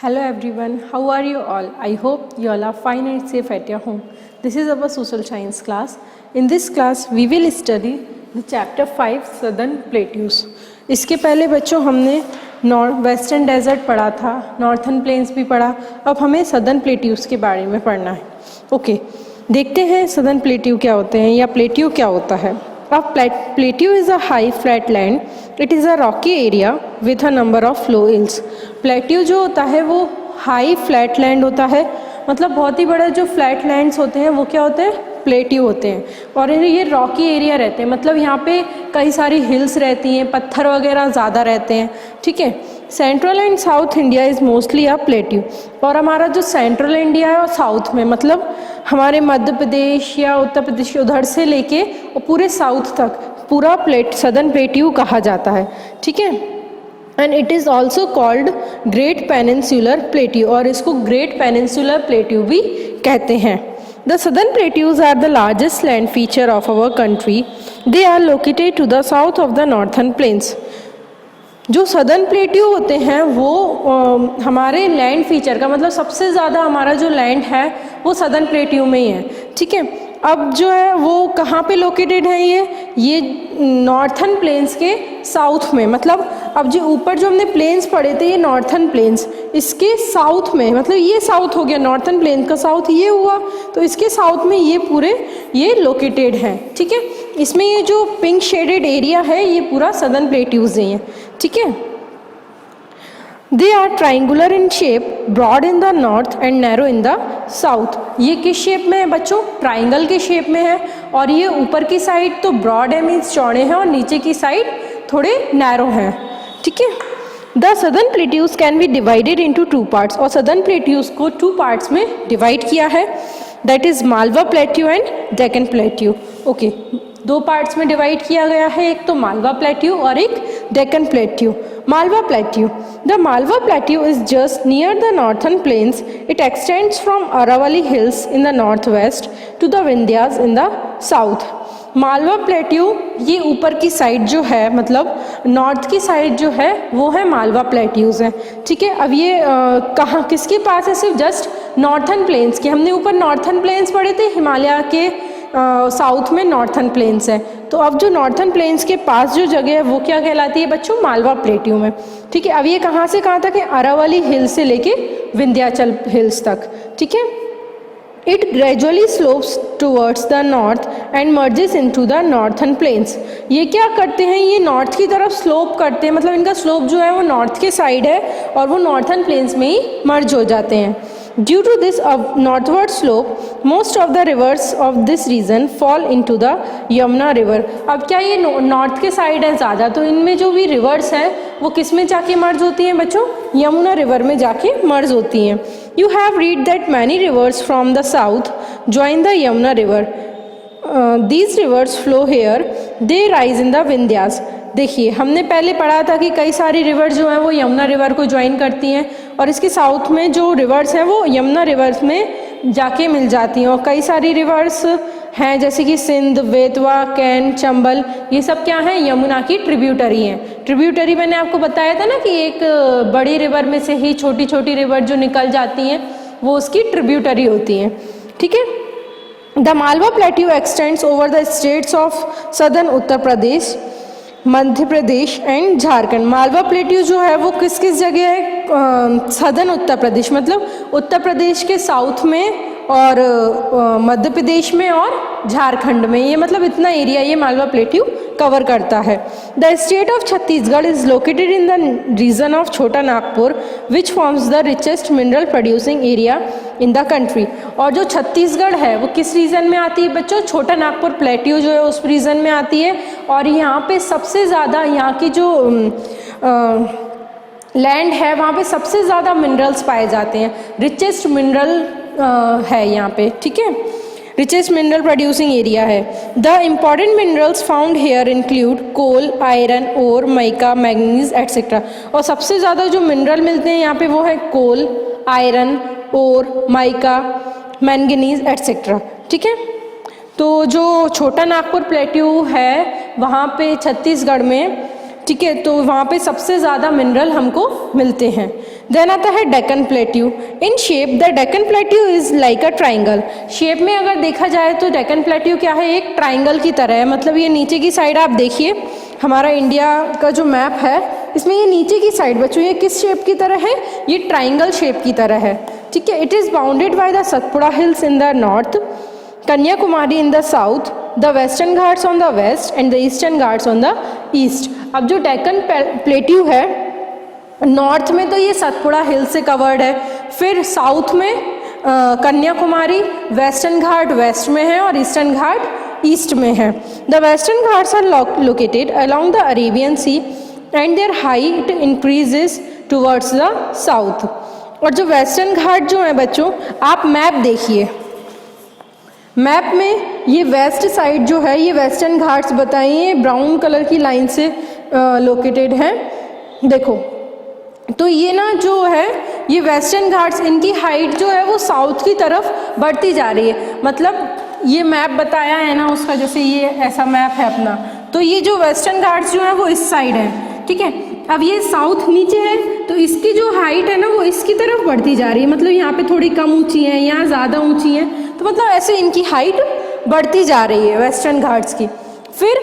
Hello everyone, how are you all? I hope you all are fine and safe at your home. This is our social science class. In this class, we will study the chapter 5 Southern Plateaus. इसके पहले बच्चों हमने western desert पढ़ा था, northern planes भी पढ़ा, अब हमें सदर्न प्लेट्यूज के बारे में पढ़ना है. ओके, देखते हैं सदर्न प्लेट्यू क्या होते हैं या प्लेट्यू क्या होता है. अब plateau is a high flat land. It is a rocky area with a number of low hills. Plateau जो होता है वो हाई फ्लैट लैंड होता है, मतलब बहुत ही बड़ा जो फ्लैट लैंड्स होते हैं वो क्या होते हैं, प्लेट्यू होते हैं. और ये रॉकी एरिया रहते हैं, मतलब यहाँ पे कई सारी हिल्स रहती हैं, पत्थर वगैरह ज़्यादा रहते हैं. ठीक है. Central and south India is mostly a plateau. और हमारा जो सेंट्रल इंडिया है और साउथ में, मतलब हमारे मध्य प्रदेश या उत्तर प्रदेश उधर से लेके और पूरे साउथ तक पूरा सदर्न प्लेट्यू कहा जाता है. ठीक है. And it is also called great peninsular plateau, और इसको ग्रेट पेनिनसुलर प्लेट्यू भी कहते हैं. The southern plateaus are the largest land feature of our country. They are located to the south of the northern plains. जो southern plateau होते हैं वो हमारे लैंड फीचर का मतलब सबसे ज़्यादा हमारा जो लैंड है वो सदर्न प्लेट्यू में ही है. ठीक है. अब जो है वो कहाँ पे लोकेटेड है, ये नॉर्थर्न प्लेन्स के साउथ में, मतलब अब जो ऊपर जो हमने प्लेन्स पढ़े थे ये नॉर्थर्न प्लेन्स, इसके साउथ में, मतलब ये साउथ हो गया, नॉर्थर्न प्लेन का साउथ ये हुआ, तो इसके साउथ में ये पूरे ये लोकेटेड हैं. ठीक है. इसमें ये जो पिंक शेडेड एरिया है ये पूरा सदर्न प्लेट्यूज हैं. ठीक है. They are triangular in shape, broad in the north and narrow in the south. ये किस शेप में है बच्चों, ट्राइंगल के शेप में है, और ये ऊपर की साइड तो ब्रॉड है, मीन्स चौड़े हैं, और नीचे की साइड थोड़े नैरो हैं. ठीक है. The southern plateaus can be divided into 2 parts, और सदर्न प्लेट्यूज को 2 पार्ट्स में डिवाइड किया है, that is Malwa plateau and Deccan plateau. Okay, 2 parts में डिवाइड किया गया है, एक तो मालवा प्लेट्यू और एक Deccan plateau. Malwa plateau. The Malwa plateau is just near the northern plains. It extends from Aravalli hills in the north west to the Vindhyas in the south. Malwa plateau ये ऊपर की साइड जो है, मतलब नॉर्थ की साइड जो है वो है मालवा प्लेट्यूज है. ठीक है. अब ये कहाँ किसके पास है, सिर्फ जस्ट नॉर्थर्न प्लेन्स के. हमने ऊपर नॉर्थर्न प्लेन्स पढ़े थे, हिमालय के साउथ में नॉर्थर्न प्लेन्स है, तो अब जो नॉर्थर्न प्लेन्स के पास जो जगह है वो क्या कहलाती है बच्चों, मालवा प्लेट्यू में. ठीक है. अब ये कहाँ से कहाँ तक है, अरावली हिल से लेके विंध्याचल हिल्स तक. ठीक है. It gradually slopes towards the north and merges into the northern plains. ये क्या करते हैं, ये नॉर्थ की तरफ स्लोप करते हैं, मतलब इनका स्लोप जो है वो नॉर्थ के साइड है और वो नॉर्थर्न प्लेन्स में ही मर्ज हो जाते हैं. Due to this northward slope, most of the rivers of this region fall into the Yamuna river. अब क्या ये नॉर्थ के साइड है ज़्यादा, तो इनमें जो भी रिवर्स हैं वो किस में जाके मर्ज होती हैं बच्चों, यमुना रिवर में जाके मर्ज होती हैं. You have read that many rivers from the south join the Yamuna river. These rivers flow here. They rise in the Vindhyas. देखिए, हमने पहले पढ़ा था कि कई सारी रिवर जो हैं वो यमुना रिवर को ज्वाइन करती हैं, और इसके साउथ में जो रिवर्स हैं वो यमुना रिवर्स में जाके मिल जाती हैं. और कई सारी रिवर्स हैं जैसे कि सिंध, बेतवा, कैन, चंबल, ये सब क्या हैं, यमुना की ट्रिब्यूटरी हैं. ट्रिब्यूटरी मैंने आपको बताया था ना कि एक बड़ी रिवर में से ही छोटी छोटी रिवर जो निकल जाती हैं वो उसकी ट्रिब्यूटरी होती हैं. ठीक है. The Malwa plateau extends over the states of southern Uttar Pradesh, Madhya Pradesh and Jharkhand. Malwa plateau जो है वो किस किस जगह है, सदर्न उत्तर प्रदेश, मतलब उत्तर प्रदेश के साउथ में और मध्य प्रदेश में और झारखंड में, ये मतलब इतना एरिया ये मालवा प्लेट्यू कवर करता है. The state of Chhattisgarh is located in the region of Chhota Nagpur which forms the richest mineral producing area in the country. और जो छत्तीसगढ़ है वो किस रीजन में आती है बच्चों, छोटा नागपुर प्लेट्यू जो है उस रीजन में आती है, और यहाँ पे सबसे ज़्यादा यहाँ की जो लैंड है वहाँ पे सबसे ज़्यादा मिनरल्स पाए जाते हैं, रिचेस्ट मिनरल है यहाँ पे. ठीक है. richest mineral producing area है. The important minerals found here include coal, iron, ore, mica, manganese, etc. और सबसे ज़्यादा जो मिनरल मिलते हैं यहाँ पे वो है कोल, आयरन, ओर, माइका, मैंगनीज एट्सेट्रा. ठीक है. तो जो छोटा नागपुर प्लेट्यू है वहाँ पे छत्तीसगढ़ में, ठीक है, तो वहाँ पे सबसे ज़्यादा मिनरल हमको मिलते हैं. देन आता है Deccan plateau. In shape the Deccan plateau is like a triangle. Shape में अगर देखा जाए तो डेक्कन प्लेट्यू क्या है, एक ट्राइंगल की तरह है। मतलब ये नीचे की साइड आप देखिए, हमारा इंडिया का जो मैप है इसमें ये नीचे की साइड बच्चों ये किस शेप की तरह है, ये ट्राइंगल शेप की तरह है, ठीक है। It is bounded by the Satpura hills in the north, Kanyakumari in the south, the western Ghats on the west and the eastern Ghats on the east. अब जो डेक्कन प्लेट्यू है, नॉर्थ में तो ये सतपुड़ा हिल से कवर्ड है, फिर साउथ में कन्याकुमारी, वेस्टर्न घाट वेस्ट में है और ईस्टर्न घाट ईस्ट में है। The western Ghats are located along the Arabian sea and their height increases towards the south. और जो वेस्टर्न घाट जो है बच्चों, आप मैप देखिए, मैप में ये वेस्ट साइड जो है ये वेस्टर्न घाट्स बताइए, ब्राउन कलर की लाइन से लोकेटेड हैं। देखो तो ये ना जो है ये वेस्टर्न घाट्स, इनकी हाइट जो है वो साउथ की तरफ बढ़ती जा रही है। मतलब ये मैप बताया है ना उसका, जैसे ये ऐसा मैप है अपना, तो ये जो वेस्टर्न घाट्स जो है वो इस साइड है, ठीक है। अब ये साउथ नीचे है तो इसकी जो हाइट है ना वो इसकी तरफ बढ़ती जा रही है। मतलब यहाँ पे थोड़ी कम ऊंची है, यहाँ ज़्यादा ऊंची है, तो मतलब ऐसे इनकी हाइट बढ़ती जा रही है वेस्टर्न घाट्स की। फिर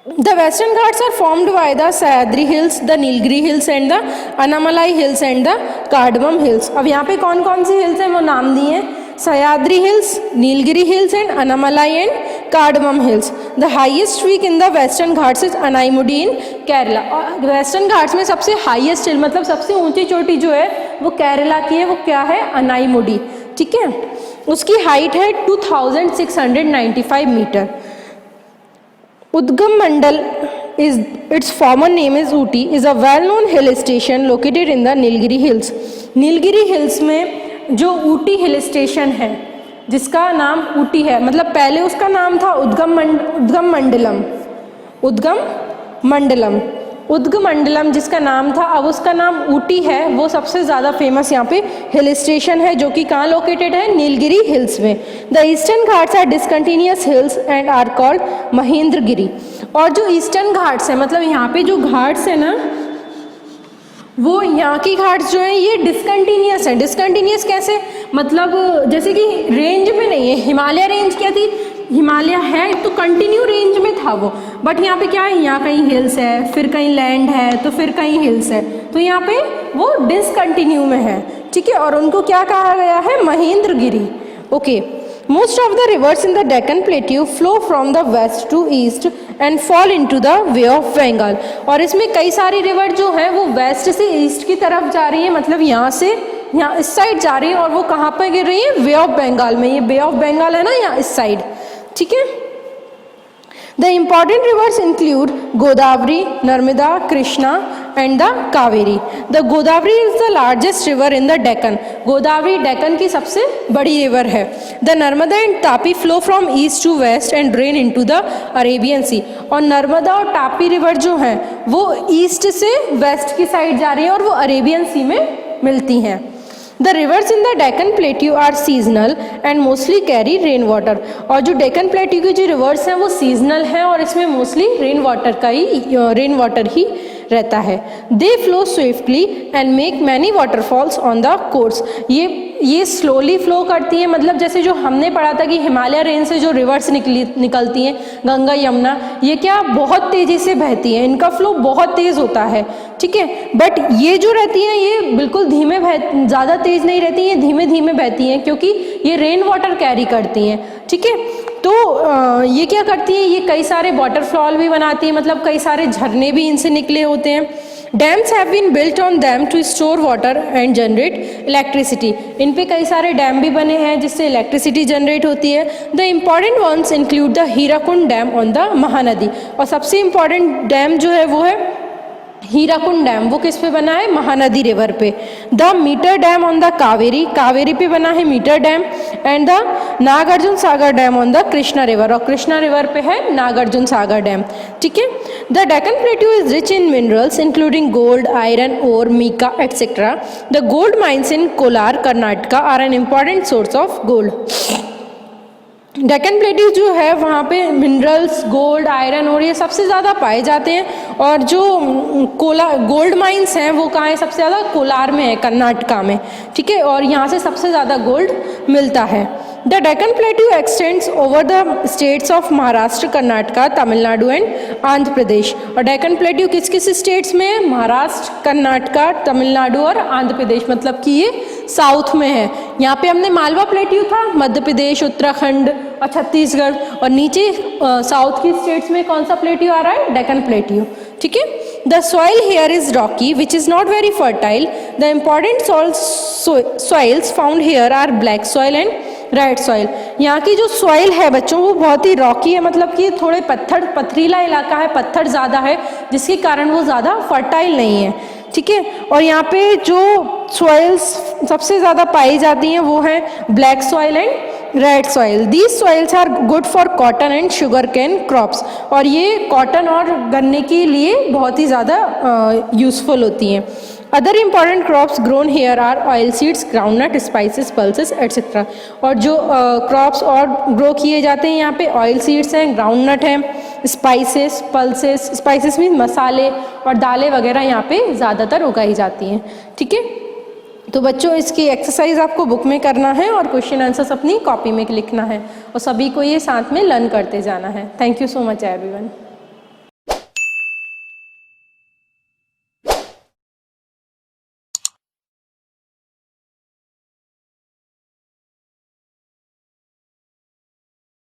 The Western Ghats are formed by the Sahyadri Hills, the Nilgiri Hills and the Annamalai Hills and the Cardamom Hills। अब यहाँ पे कौन कौन सी हिल्स हैं वो नाम दिए हैं, Sahyadri hills, Nilgiri hills and Anamalai and cardamom hills. The highest peak in the western ghats is Anamudi in Kerala. और वेस्टर्न घाट्स में सबसे हाईएस्ट हिल मतलब सबसे ऊंची चोटी जो है वो केरला की है, वो क्या है, अनाईमुडी, ठीक है। उसकी हाइट है 2695 metre. Udgam Mandal is its former name is Ooty is a well-known hill station located in the Nilgiri Hills। Nilgiri hills में जो ऊटी हिल स्टेशन है जिसका नाम ऊटी है, मतलब पहले उसका नाम था उद्गमंडलम जिसका नाम था, अब उसका नाम ऊटी है। वो सबसे ज़्यादा फेमस यहाँ पे हिल स्टेशन है जो कि कहाँ लोकेटेड है, नीलगिरी हिल्स में। The eastern Ghats are discontinuous hills and are called Mahendragiri. और जो ईस्टर्न घाट्स है, मतलब यहाँ पे जो घाट्स है ना वो यहाँ की घाट्स जो है ये डिसकंटिन्यूअस है। डिसकंटिन्यूअस कैसे, मतलब जैसे कि रेंज में नहीं है। हिमालय रेंज क्या थी, हिमालय है तो कंटिन्यू रेंज में था वो, बट यहाँ पे क्या है, यहाँ कहीं हिल्स है, फिर कहीं लैंड है, तो फिर कहीं हिल्स है, तो यहाँ पे वो डिसकंटिन्यू में है, ठीक है। और उनको क्या कहा गया है, Mahendragiri, okay. Most of the rivers in the Deccan plateau flow from the west to east and fall into the bay of Bengal. और इसमें कई सारी रिवर जो है वो वेस्ट से ईस्ट की तरफ जा रही है, मतलब यहाँ से यहाँ इस साइड जा रही है, और वो कहाँ पर गिर रही है, वे ऑफ बंगाल में। ये वे ऑफ बंगाल है ना यहाँ इस साइड, ठीक है। The important rivers include Godavari, Narmada, Krishna and the Kaveri. The Godavari is the largest river in the Deccan. Godavari Deccan की सबसे बड़ी रिवर है। The Narmada and Tapi flow from east to west and drain into the Arabian sea. और नर्मदा और तापी रिवर जो हैं वो ईस्ट से वेस्ट की साइड जा रही है और वो अरेबियन सी में मिलती हैं। The rivers in the Deccan plateau are seasonal and mostly carry rain water. और जो डेक्कन प्लेट्यू की जो रिवर्स हैं वो सीजनल हैं और इसमें मोस्टली रेन वाटर ही रहता है। They flow swiftly and make many waterfalls on the course. ये स्लोली फ्लो करती है, मतलब जैसे जो हमने पढ़ा था कि हिमालय रेंज से जो रिवर्स निकलती हैं, गंगा यमुना, ये क्या बहुत तेज़ी से बहती हैं, इनका फ्लो बहुत तेज़ होता है, ठीक है। बट ये जो रहती हैं ये बिल्कुल ज़्यादा तेज़ नहीं रहती, ये धीमे धीमे बहती हैं क्योंकि ये रेन वाटर कैरी करती हैं, ठीक है। तो ये क्या करती है, ये कई सारे वाटरफॉल भी बनाती है, मतलब कई सारे झरने भी इनसे निकले होते हैं। Dams have been built on them to store water and generate electricity. इन पे कई सारे डैम भी बने हैं जिससे इलेक्ट्रिसिटी जनरेट होती है। The important once include the Hirakud dam on the Mahanadi. और सबसे इम्पॉर्टेंट डैम जो है वो है हीराकुंड डैम। वो किस पे बना है, महानदी रिवर पे। The Mettur dam on the Kaveri, Kaveri पे बना है Mettur dam. And the Nagarjuna Sagar dam on the Krishna river, और कृष्णा रिवर पे है नागार्जुन सागर डैम, ठीक है। The Deccan plateau is rich in minerals including gold, iron ore, mica etcetera. The gold mines in Kolar Karnataka are an important source of gold. Deccan plateau जो है वहाँ पे minerals, gold, iron और ये सबसे ज़्यादा पाए जाते हैं। और जो गोल्ड माइंस हैं वो कहाँ है, सबसे ज़्यादा कोलार में है, कर्नाटका में, ठीक है। और यहाँ से सबसे ज़्यादा गोल्ड मिलता है। The Deccan plateau extends over the states of Maharashtra, Karnataka, Tamil Nadu and Andhra Pradesh. और डेक्कन प्लेट्यू किस किस स्टेट्स में है, महाराष्ट्र, कर्नाटका, तमिलनाडु और आंध्र प्रदेश, मतलब कि ये साउथ में है। यहाँ पे हमने मालवा प्लेट्यू था, मध्य प्रदेश, उत्तराखंड और छत्तीसगढ़, और नीचे साउथ की स्टेट्स में कौन सा प्लेट्यू आ रहा है, डेक्कन प्लेट्यू, ठीक है। The soil here is rocky which is not very fertile. The important soils found here are black soil and red soil. यहाँ की जो सॉइल है बच्चों वो बहुत ही रॉकी है, मतलब कि थोड़े पथरीला इलाका है, पत्थर ज़्यादा है, जिसके कारण वो ज़्यादा फर्टाइल नहीं है, ठीक है। और यहाँ पे जो सॉइल्स सबसे ज़्यादा पाई जाती हैं वो है black soil and red soil. These soils are good for cotton and sugar cane crops. और ये कॉटन और गन्ने के लिए बहुत ही ज़्यादा यूज़फुल होती हैं। Other important crops grown here are oil seeds, groundnut, spices, pulses etcetera. और जो क्रॉप्स और ग्रो किए जाते हैं यहाँ पे ऑयल सीड्स हैं, ग्राउंडनट हैं, स्पाइसेस, पल्सेस, स्पाइसेस मीन मसाले और दालें वगैरह यहाँ पे ज़्यादातर उगाई जाती हैं, ठीक है। तो बच्चों इसकी एक्सरसाइज आपको बुक में करना है और क्वेश्चन आंसर्स अपनी कॉपी में लिखना है, और सभी को ये साथ में लर्न करते जाना है। Thank you so much everyone.